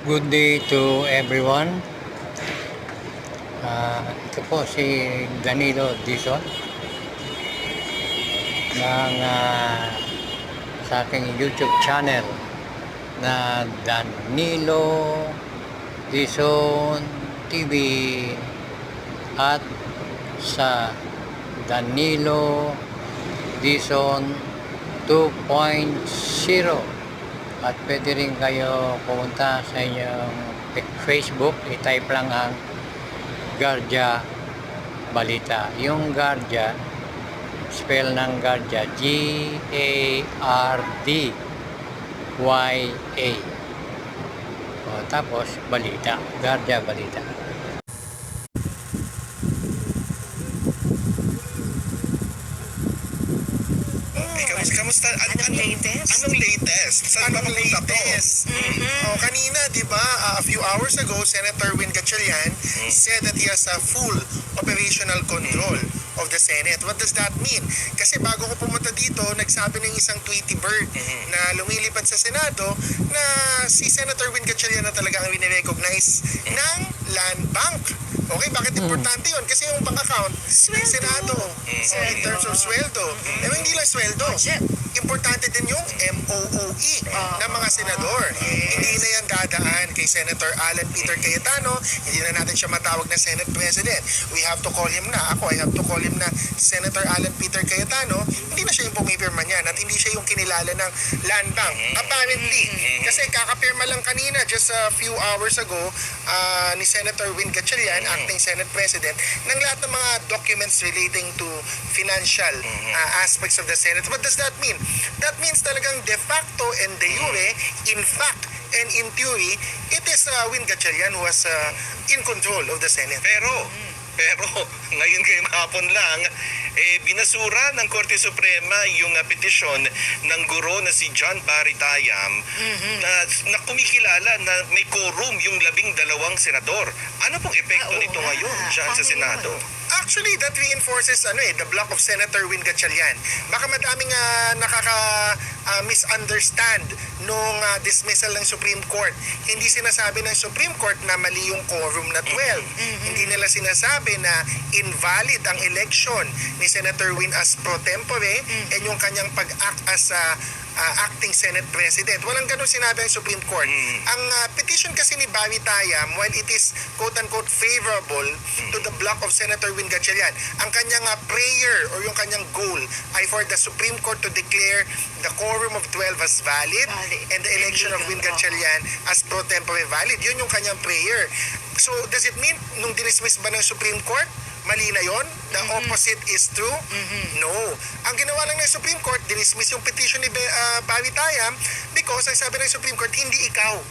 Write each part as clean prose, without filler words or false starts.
Good day to everyone. Ito po si Danilo Dizon ng sa aking YouTube channel na Danilo Dizon TV at sa Danilo Dizon 2.0. At pwede rin kayo pumunta sa inyong Facebook, i-type lang ang Gardia Balita. Yung Gardia, spell ng Gardia, Gardya. Tapos Balita, Gardia Balita. Kamusta? Anong latest? Anong latest? Saan ba papunta to? Kanina, di ba, a few hours ago, Senator Win Gatchalian said that he has a full operational control of the Senate. What does that mean? Kasi bago ko pumunta dito, nagsabi ng isang Tweety Bird na lumilipad sa Senado na si Senator Win Gatchalian na talaga ang winirecognize ng Land Bank. Okay, bakit importante yun? Kasi yung bank account ng Senado, in terms of sweldo. Hindi lang sweldo. Importante din yung MOOE ng mga senador. Hindi na yan dadaan kay Senator Alan Peter Cayetano. Hindi na natin siya matawag na Senate President. We have to call him na. I have to call him na Senator Alan Peter Cayetano. Hindi na siya yung pumipirma niyan at hindi siya yung kinilala ng Land Bank. Apparently. Kasi kakapirma lang kanina, just a few hours ago, ni Senator Win Gatchalian, acting Senate President, ng lahat ng mga documents relating to financial aspects of the Senate. What does that mean? That means talagang de facto and de jure, in fact and in theory, it is Win Gatchalian who was in control of the Senate. Pero ngayon kay hapon lang, binasura ng Korte Suprema yung petisyon ng guro na si John Barry Tayam na kumikilala na may quorum yung 12 senador. Ano pong epekto nito ngayon dyan sa Senado? Actually, that reinforces the block of Senator Win Gatchalian. Baka madaming misunderstand nung dismissal ng Supreme Court. Hindi sinasabi ng Supreme Court na mali yung quorum na 12. Hindi nila sinasabi na invalid ang election ni Senator Win as pro tempore and yung kanyang pag-act as acting Senate President. Walang ganun sinabi ang Supreme Court. Ang petition kasi ni Barry Tayam, while it is quote-unquote favorable to the block of Senator Win Gatchalian, ang kanyang prayer or yung kanyang goal ay for the Supreme Court to declare the quorum of 12 as valid and the election of Win Gatchalian as pro tempore valid. Yun yung kanyang prayer. So, does it mean nung dinismiss ba ng Supreme Court, mali na yon? The opposite is true? No. Ang ginawa lang ng Supreme Court, dinismiss yung petition ni Barry Tayam because ang sabi ng Supreme Court, hindi ikaw,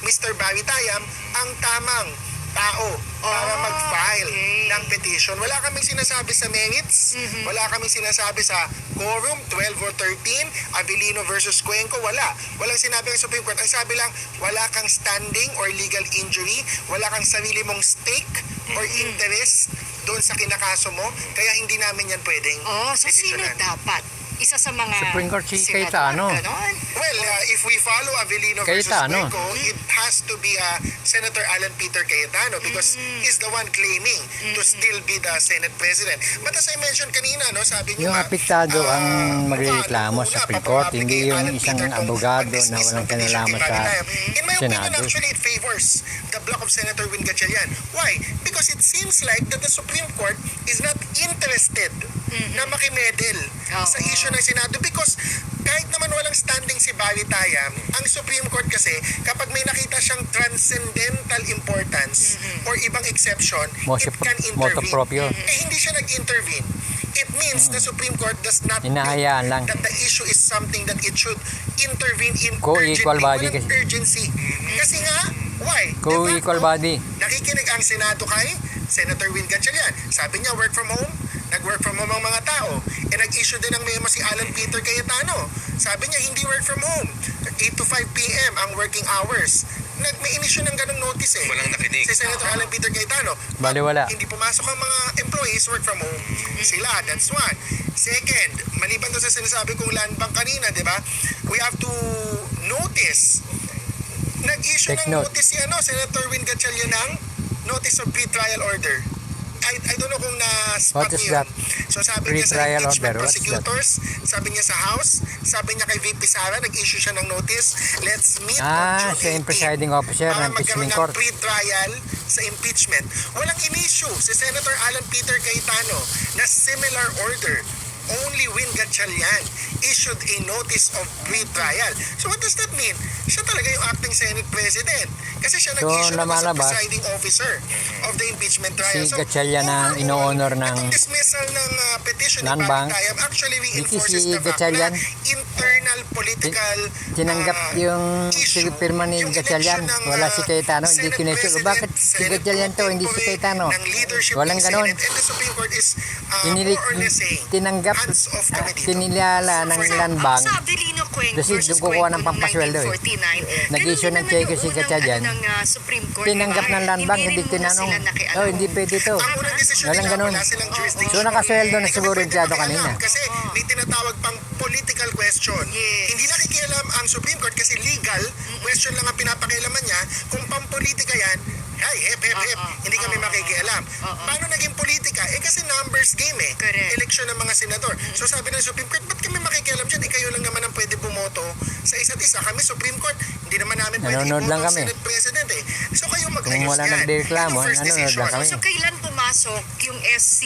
Mr. Barry Tayam, ang tamang tao para mag-file ng petition. Wala kaming sinasabi sa merits, wala kaming sinasabi sa quorum, 12 or 13, Avellino versus Cuenco, wala. Walang sinabi ng Supreme Court. Ang sabi lang, wala kang standing or legal injury, wala kang sarili mong stake or interest doon sa kinakaso mo, kaya hindi namin yan pwedeng so sino dapat? Isa sa mga Supreme Court si Cayetano. Well, if we follow Avellino versus Cuenco, it has to be Senator Alan Peter Cayetano because he's the one claiming to still be the Senate President. But as I mentioned kanina, sabi niyo yung apektado ang magreklamo sa Supreme Court, hindi yung isang abogado na walang kinalaman sa In my opinion, Senado. actually, it favors the block of Senator Win Gatchalian. Why? Because it seems like that the Supreme Court is not interested na makimedel sa issue ng Senado because kahit naman walang standing si Barry Tayam, ang Supreme Court kasi kapag may nakita siyang transcendental importance or ibang exception, it can intervene. Hindi siya nag-intervene. It means the Supreme Court does not think that the issue is something that it should intervene in urgency. Kasi nga, why? Co-equal body. Nakikinig ang Senado kay Senator Win Gatchalian. Sabi niya, work from home. Nag-work from home ang mga tao. Nag-issue din ng memo si Alan Peter Cayetano. Sabi niya, hindi work from home. 8 to 5 p.m. ang working hours. May inisyu ng ganong notice Walang nakinig. Si Senator Alan Peter Cayetano. Baliwala. Hindi pumasok ang mga employees, work from home. Sila, that's one. Second, maliban doon sa sinasabi kong land bank kanina, di ba? We have to notice Nag-issue Take ng note. notice si Senator Win Gatchalian ng notice of pre-trial order. I don't know kung na-spot What is niyo yun. that? So sabi niya sa Pre-trial impeachment order, what's that? prosecutors, sabi niya sa House, sabi niya kay VP Sara, nag-issue siya ng notice, let's meet on Siya yung June 18 presiding officer para ng magkaroon impeachment ng court. pre-trial sa impeachment. Walang in-issue si Senator Alan Peter Cayetano na similar order. Only Win Gatchalian issued a notice of pre-trial. So what does that mean? Siya talaga yung acting Senate President. Kasi siya So, nag-issue naman sa lumalabas, presiding officer of the impeachment trial. si Gatchalian na overall, ino-honor ng itong dismissal ng petition ni Land Bank, Baritayam actually reinforces si the fact Gatchalian, na internal political Tinanggap yung issue, pirma ni yung Gatchalian. election ng, Wala si Cayetano. Hindi Senate kinesyo. President, Bakit si Senate Gatchalian to? Hindi si Contemporary Cayetano. ng leadership Walang ng ganon. Senate. And the Supreme Court is Tinilik, more or less saying, tinanggap, hands off kami dito. tinilala ng Land Bank. Sa Avelino Cuenco Kasi versus doon kukuha ng Cuenco pampasweldo eh. 1949. Nag-issue Ganun ng din cheque naman si yung Gatchalian. unang, Supreme Court, Tinanggap diba? ng Land Bank, hindi rin muna tinanong. sila nakialam. Hindi pwede to. Ang unang desisyon Walang nila, ganon. wala silang jurisdiction. So nakasweldo na Hindi siguro kami yung pwede Tiado makialam kanina. Kasi may tinatawag pang political question. Yes. Hindi nakikialam ang Supreme Court kasi legal question lang ang pinapakialaman niya. Kung pampolitika yan, ay, hep. Hindi kami makikialam. Paano naging politika? Kasi numbers game eh. Correct. Eleksyon ng mga senador. So sabi ng Supreme Court, ba't kami makikialam dyan? Kayo lang naman ang pwede bumoto sa isa't isa. Kami Supreme Court, hindi naman namin pwede Nanonood iboto lang ang kami. Senate President eh. So kayo mag-ayos Kung wala yan. nagreklamo, Ito first nanonood decision. lang kami. So, kailan pumasok yung SC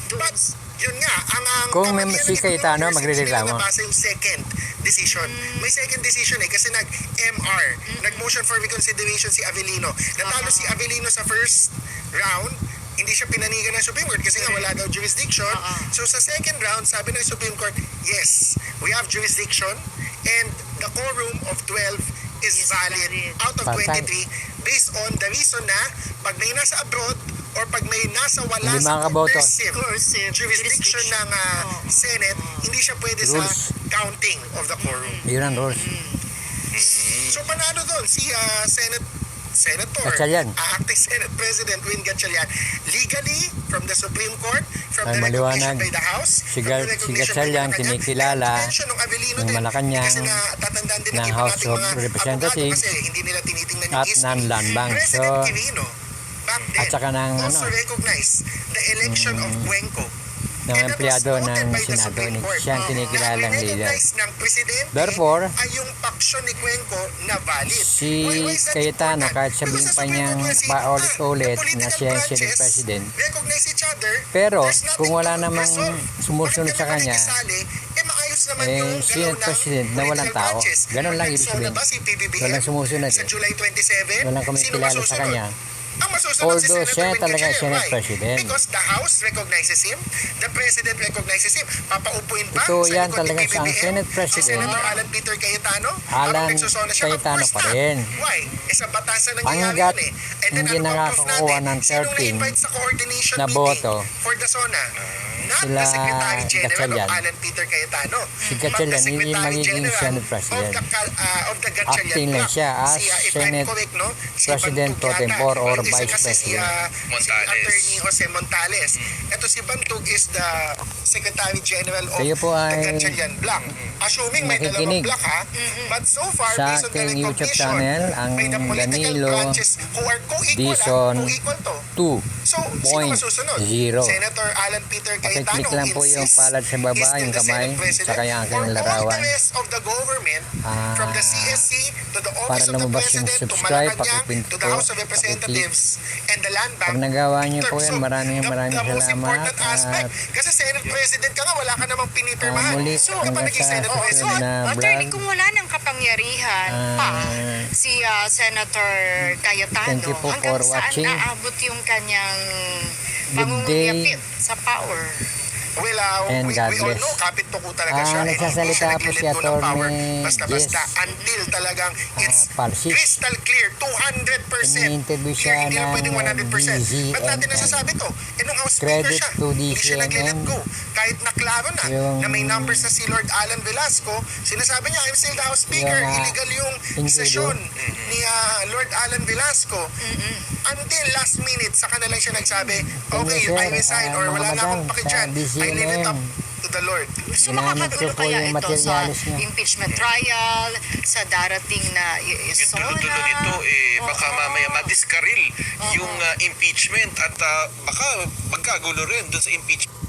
doon? But, yun nga, ang Kung may kapangyarihan si nito Cayetano, ng magrereklamo. hindi nabasa yung second decision. May second decision eh, kasi nag-MR, nag-motion for reconsideration si Avelino. Natalo si Avelino sa first round, hindi siya pinanigan ng Supreme Court kasi nga wala daw jurisdiction. So sa second round, sabi ng Supreme Court, yes, we have jurisdiction and the quorum of 12 is valid out of Patay. 23 based on the reason na pag may nasa abroad or pag may nasa wala Hindi sa makakaboto. coercive jurisdiction ng Senate, hindi siya pwede sa Rules. counting of the quorum. Yun ang rules. So panalo doon si Senator, Gatchalian. acting Senate President Win Gatchalian, legally from the Supreme Court, from Ay, the recognition maliwanag. by the House, Si from the recognition by Gatchalian, Malacanang, kinikilala and mention ng Avelino ng din. Malacanang, Kasi nga, tatandaan din ng iba House nating of mga Representatives, abogado kasi hindi nila tinitingnan yung at history. ng Land Bank. President So, Quirino, back then, at saka ng also recognized the election of Cuenco. ng And that was empleyado noted ng by the Senado, Supreme Court. siya ang kinikilalang leader. Na-recognize ng Presidente Therefore, ay yung paksyon ni Cuenco na valid. Si Why is that Cayetano, important? kahit sabihin Because the pa Supreme niyang Court will say, paulit-ulit the na political siya ang Senate branches President. recognize each other, Pero there's nothing kung wala to namang resolve. sumusunod Bakit sa kami kanya, makikisali? Maayos naman yung Senate galaw ng President na walang political tao. branches. Ganun lang ibig Nagsola sabihin. ba si PBBM Walang sumusunod sa eh. July 27? Walang kami Sino kilala sa masusunod? kanya. Ang masusunod si Although Senator siya Win talaga Gatchalian. Senate Why? President. Because the House recognizes him, the President recognizes him. Papaupuin ba Ito sa yan likod talaga ni sa ang PBBM Senate President. si Senator Alan Peter Cayetano? Alan Habang nagsosona siya, Cayetano of course pa not. rin. Why? Sa batasan nangyayari Hanggat yun eh. And then hindi ano pa proof nakakakuha natin? ng Sinong 13 na-invite sa coordination na meeting boto, for the SONA? Not sila the Secretary General Gatchalian. of Alan Peter Cayetano. Si Gatchalian, but the hindi Secretary magiging General Senate President. of the Gatchalian Acting lang block. siya as Si, if Senate I'm correct, no? Si President Bantog pro yata. tempore or Isa Vice kasi si, President. si Attorney Jose Montales. Ito si Bantog is the Secretary General of Kayo po the ay Gatchalian block. Assuming may dalawang nakikinig block ha. But so far, sa based on the aking YouTube recognition channel, ang by the political Danilo branches who are co-equal, Dizon co-equal to. So, sino masusunod? 2.0. Senator Alan Peter Cayetano Pakiclick lang po yung insists palad sa baba, he's still yung the kamay, Senate President, saka yung aking or all larawan. the rest of the government, from the CSC to the Para Office of the lumabas yung President to subscribe, Malacanang pakipinto, to the House of Representatives and the Land Bank. Pag nagawa niyo po So, yan, maraming the most salamat important aspect, at kasi Senate President ka nga, wala ka namang pinipirmahan. muli So, ka pa hanggang naging sa Senate susunod President. na Attorney, vlog. kung wala ng kapangyarihan pa si Senator Cayetano, Thank you po hanggang for saan watching. naabot yung kanyang Good day. pangunguyapit sa power? Well, And we God all bless. know, kapit tuko talaga siya. And nagsasalita hindi po si siya naglilit ng power Attorney basta-basta Jess until talagang it's Palsik. crystal clear, 200%. Ini-interview Clear, siya hindi na ng pwedeng 100%. Ba't natin DZNN? nasasabi to? Nung House Speaker Credit siya, to hindi siya nag-let DZNN. go. Kahit na klaro na, Yung- na may numbers na si Lord Alan Velasco, sinasabi niya, I'm still the House Speaker, Yung, illegal yung ingredient. session ni Lord Alan Velasco. Until last minute, saka na lang siya nagsabi, okay, sir, I resign or mga wala na akong madam, paki sa dyan. I leave it up DZNN. to the Lord. So Ginamit ko makakagulo po kaya yung ito sa materialis niya. impeachment trial, sa darating na Yung SONA. tulo-tulo nito, baka mamaya madiskaril yung impeachment at baka magkagulo rin doon sa impeachment.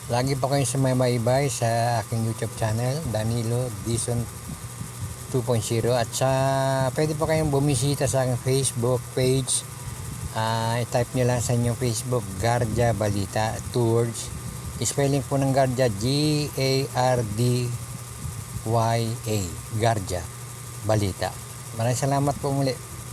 Lagi pa kayong sumaybay sa aking YouTube channel, Danilo Dizon 2.0, at pwede pa kayong bumisita sa aking Facebook page. I-type nyo lang sa inyong Facebook, Garja Balita Tours. Spelling po ng Garja, Gardya, Garja Balita. Maraming salamat po muli.